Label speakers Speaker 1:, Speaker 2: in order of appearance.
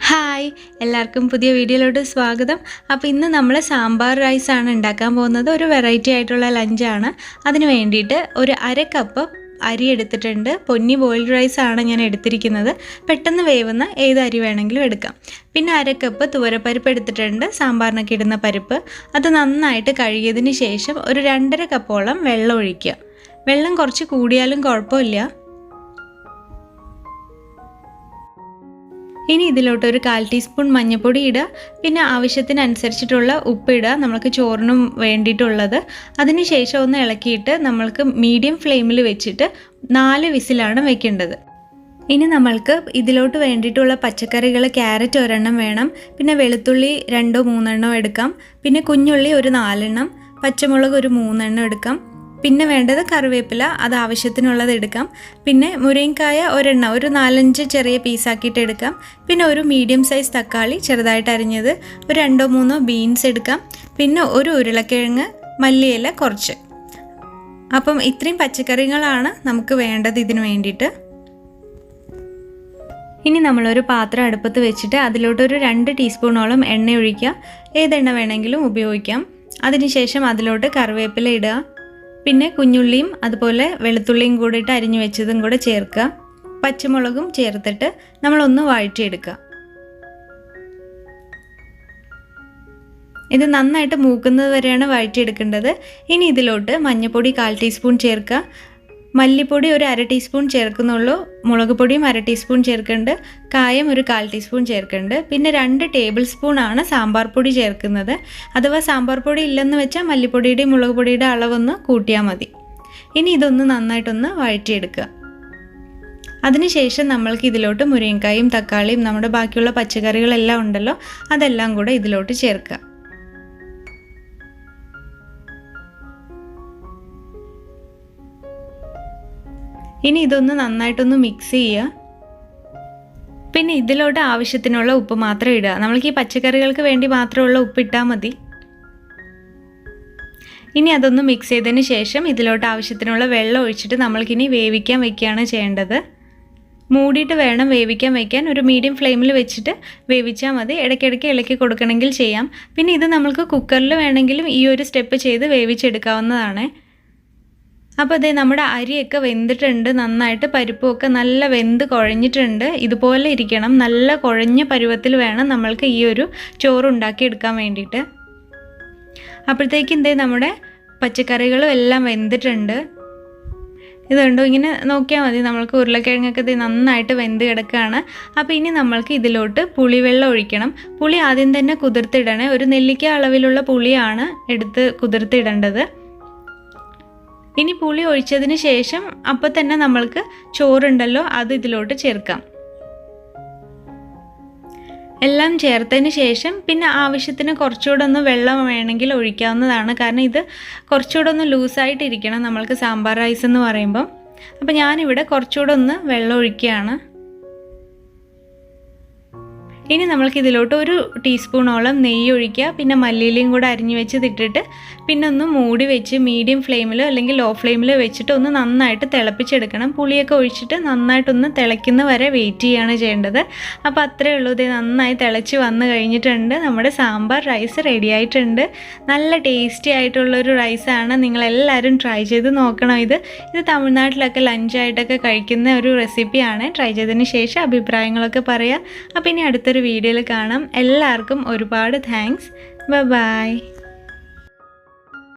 Speaker 1: Hi എല്ലാവർക്കും പുതിയ വീഡിയോയിലോട്ട് സ്വാഗതം. അപ്പോൾ ഇന്ന് നമ്മൾ സാമ്പാർ റൈസ് ആണ് ഉണ്ടാക്കാൻ പോകുന്നത്. ഒരു വെറൈറ്റി ആയിട്ടുള്ള ലഞ്ചാണ്. അതിന് വേണ്ടിയിട്ട് ഒരു അര കപ്പ് അരി എടുത്തിട്ടുണ്ട്. പൊന്നി ബോയിൽഡ് റൈസ് ആണ് ഞാൻ എടുത്തിരിക്കുന്നത്. പെട്ടെന്ന് വേവുന്ന ഏത് അരി വേണമെങ്കിലും എടുക്കാം. പിന്നെ അര കപ്പ് തുവരപ്പരിപ്പ് എടുത്തിട്ടുണ്ട്, സാമ്പാറിനൊക്കെ ഇടുന്ന പരിപ്പ്. അത് നന്നായിട്ട് കഴുകിയതിന് ശേഷം ഒരു 2.5 കപ്പോളം വെള്ളം ഒഴിക്കുക. വെള്ളം കുറച്ച് കൂടിയാലും കുഴപ്പമില്ല. ഇനി ഇതിലോട്ട് ഒരു 1/4 ടീസ്പൂൺ മഞ്ഞൾപ്പൊടി ഇടുക. പിന്നെ ആവശ്യത്തിനനുസരിച്ചിട്ടുള്ള ഉപ്പ് ഇടുക, നമുക്ക് ചോറിനും വേണ്ടിയിട്ടുള്ളത്. അതിനുശേഷം ഒന്ന് ഇളക്കിയിട്ട് നമ്മൾക്ക് മീഡിയം ഫ്ലെയിമിൽ വെച്ചിട്ട് 4 വിസിലാണ് വെക്കേണ്ടത്. ഇനി നമ്മൾക്ക് ഇതിലോട്ട് വേണ്ടിയിട്ടുള്ള പച്ചക്കറികൾ ക്യാരറ്റ് 1 എണ്ണം വേണം, പിന്നെ വെളുത്തുള്ളി 2-3 എണ്ണം എടുക്കാം, പിന്നെ കുഞ്ഞുള്ളി ഒരു 4 എണ്ണം, പച്ചമുളക് ഒരു 3 എണ്ണം എടുക്കാം, പിന്നെ വേണ്ടത് കറിവേപ്പില, അത് ആവശ്യത്തിനുള്ളത് എടുക്കാം, പിന്നെ മുരിങ്ങക്കായ ഒരെണ്ണം ഒരു 4-5 ചെറിയ പീസാക്കിയിട്ട് എടുക്കാം, പിന്നെ ഒരു മീഡിയം സൈസ് തക്കാളി ചെറുതായിട്ട് അരിഞ്ഞത്, ഒരു 2-3 ബീൻസ് എടുക്കാം, പിന്നെ ഒരു ഉരുളക്കിഴങ്ങ്, മല്ലിയില കുറച്ച്. അപ്പം ഇത്രയും പച്ചക്കറികളാണ് നമുക്ക് വേണ്ടത് ഇതിന് വേണ്ടിയിട്ട്. ഇനി നമ്മളൊരു പാത്രം അടുപ്പത്ത് വെച്ചിട്ട് അതിലോട്ടൊരു 2 ടീസ്പൂണോളം എണ്ണ ഒഴിക്കുക. ഏതെണ്ണ വേണമെങ്കിലും ഉപയോഗിക്കാം. അതിനുശേഷം അതിലോട്ട് കറിവേപ്പില ഇടുക, പിന്നെ കുഞ്ഞുള്ളിയും അതുപോലെ വെളുത്തുള്ളിയും കൂടി ഇട്ട് അരിഞ്ഞു വെച്ചതും കൂടെ ചേർക്കുക. പച്ചമുളകും ചേർത്തിട്ട് നമ്മളൊന്ന് വഴറ്റിയെടുക്കുക. ഇത് നന്നായിട്ട് മൂക്കുന്നത് വരെയാണ് വഴറ്റിയെടുക്കേണ്ടത്. ഇനി ഇതിലോട്ട് മഞ്ഞൾപ്പൊടി 1/4 ടീസ്പൂൺ ചേർക്കുക, മല്ലിപ്പൊടി ഒരു 1/2 ടീസ്പൂൺ ചേർക്കുന്നുള്ളൂ, മുളക് പൊടിയും 1/2 ടീസ്പൂൺ ചേർക്കുന്നുണ്ട്, കായം ഒരു 1/4 ടീസ്പൂൺ ചേർക്കുന്നുണ്ട്, പിന്നെ 2 ടേബിൾ സ്പൂണാണ് സാമ്പാർ പൊടി ചേർക്കുന്നത്. അഥവാ സാമ്പാർ പൊടി ഇല്ലെന്ന് വെച്ചാൽ മല്ലിപ്പൊടിയുടെയും മുളക് പൊടിയുടെ അളവൊന്ന് കൂട്ടിയാൽ മതി. ഇനി ഇതൊന്ന് നന്നായിട്ടൊന്ന് വഴറ്റിയെടുക്കുക. അതിനുശേഷം നമ്മൾക്ക് ഇതിലോട്ട് മുരിങ്ങക്കായും തക്കാളിയും നമ്മുടെ ബാക്കിയുള്ള പച്ചക്കറികളെല്ലാം ഉണ്ടല്ലോ, അതെല്ലാം കൂടെ ഇതിലോട്ട് ചേർക്കുക. ഇനി ഇതൊന്ന് നന്നായിട്ടൊന്ന് മിക്സ് ചെയ്യുക. പിന്നെ ഇതിലോട്ട് ആവശ്യത്തിനുള്ള ഉപ്പ് മാത്രം ഇടുക. നമ്മൾക്ക് ഈ പച്ചക്കറികൾക്ക് വേണ്ടി മാത്രമുള്ള ഉപ്പ് ഇട്ടാൽ മതി. ഇനി അതൊന്ന് മിക്സ് ചെയ്തതിന് ശേഷം ഇതിലോട്ട് ആവശ്യത്തിനുള്ള വെള്ളം ഒഴിച്ചിട്ട് നമ്മൾക്കിനി വേവിക്കാൻ വയ്ക്കുകയാണ് ചെയ്യേണ്ടത്. മൂടിയിട്ട് വേണം വേവിക്കാൻ വയ്ക്കാൻ. ഒരു മീഡിയം ഫ്ലെയിമിൽ വെച്ചിട്ട് വേവിച്ചാൽ മതി. ഇടയ്ക്കിടയ്ക്ക് ഇളക്കി കൊടുക്കണമെങ്കിൽ ചെയ്യാം. പിന്നെ ഇത് നമ്മൾക്ക് കുക്കറിൽ വേണമെങ്കിലും ഈ ഒരു സ്റ്റെപ്പ് ചെയ്ത് വേവിച്ചെടുക്കാവുന്നതാണ്. അപ്പോൾ അതേ നമ്മുടെ അരിയൊക്കെ വെന്തിട്ടുണ്ട്, നന്നായിട്ട് പരിപ്പുമൊക്കെ നല്ല വെന്ത് കുഴഞ്ഞിട്ടുണ്ട്. ഇതുപോലെ ഇരിക്കണം, നല്ല കുഴഞ്ഞ പരുവത്തിൽ വേണം നമ്മൾക്ക് ഈ ഒരു ചോറ് ഉണ്ടാക്കിയെടുക്കാൻ വേണ്ടിയിട്ട്. അപ്പോഴത്തേക്കും എന്തേ നമ്മുടെ പച്ചക്കറികളും എല്ലാം വെന്തിട്ടുണ്ട്. ഇതുണ്ടോ, ഇങ്ങനെ നോക്കിയാൽ മതി. നമ്മൾക്ക് ഉരുളക്കിഴങ്ങൊക്കെ ഇത് നന്നായിട്ട് വെന്ത് കിടക്കുകയാണ്. അപ്പോൾ ഇനി നമ്മൾക്ക് ഇതിലോട്ട് പുളിവെള്ളം ഒഴിക്കണം. പുളി ആദ്യം തന്നെ കുതിർത്തിടണേ. ഒരു നെല്ലിക്ക അളവിലുള്ള പുളിയാണ് എടുത്ത് കുതിർത്തിടേണ്ടത്. ഇനി പുളി ഒഴിച്ചതിന് ശേഷം അപ്പോൾ തന്നെ നമ്മൾക്ക് ചോറുണ്ടല്ലോ അത് ഇതിലോട്ട് ചേർക്കാം. എല്ലാം ചേർത്തതിന് ശേഷം പിന്നെ ആവശ്യത്തിന് കുറച്ചുകൂടെ ഒന്ന് വെള്ളം വേണമെങ്കിൽ ഒഴിക്കാവുന്നതാണ്. കാരണം ഇത് കുറച്ചുകൂടെ ഒന്ന് ലൂസായിട്ടിരിക്കണം നമ്മൾക്ക് സാമ്പാർ റൈസ് എന്ന് പറയുമ്പം. അപ്പോൾ ഞാനിവിടെ കുറച്ചുകൂടെ ഒന്ന് വെള്ളം ഒഴിക്കുകയാണ്. ഇനി നമ്മൾക്ക് ഇതിലോട്ട് ഒരു ടീസ്പൂണോളം നെയ്യ് ഒഴിക്കുക. പിന്നെ മല്ലിയിലയും കൂടെ അരിഞ്ഞു വെച്ച് ഇട്ടിട്ട് പിന്നെ ഒന്ന് മൂടി വെച്ച് മീഡിയം ഫ്ലെയിമിൽ അല്ലെങ്കിൽ ലോ ഫ്ലെയിമിൽ വെച്ചിട്ട് ഒന്ന് നന്നായിട്ട് തിളപ്പിച്ചെടുക്കണം. പുളിയൊക്കെ ഒഴിച്ചിട്ട് നന്നായിട്ടൊന്ന് തിളയ്ക്കുന്ന വരെ വെയിറ്റ് ചെയ്യുകയാണ് ചെയ്യേണ്ടത്. അപ്പോൾ അത്രയേ ഉള്ളൂ. ഇത് നന്നായി തിളച്ച് വന്ന് കഴിഞ്ഞിട്ടുണ്ട്. നമ്മുടെ സാമ്പാർ റൈസ് റെഡി ആയിട്ടുണ്ട്. നല്ല ടേസ്റ്റി ആയിട്ടുള്ളൊരു റൈസാണ്. നിങ്ങളെല്ലാവരും ട്രൈ ചെയ്ത് നോക്കണം. ഇത് തമിഴ്നാട്ടിലൊക്കെ ലഞ്ചായിട്ടൊക്കെ കഴിക്കുന്ന ഒരു റെസിപ്പിയാണ്. ട്രൈ ചെയ്തതിന് ശേഷം അഭിപ്രായങ്ങളൊക്കെ പറയാം. അപ്പോൾ ഇനി അടുത്തൊരു വീഡിയോയിൽ കാണാം. എല്ലാവർക്കും ഒരുപാട് താങ്ക്സ്. ബൈ.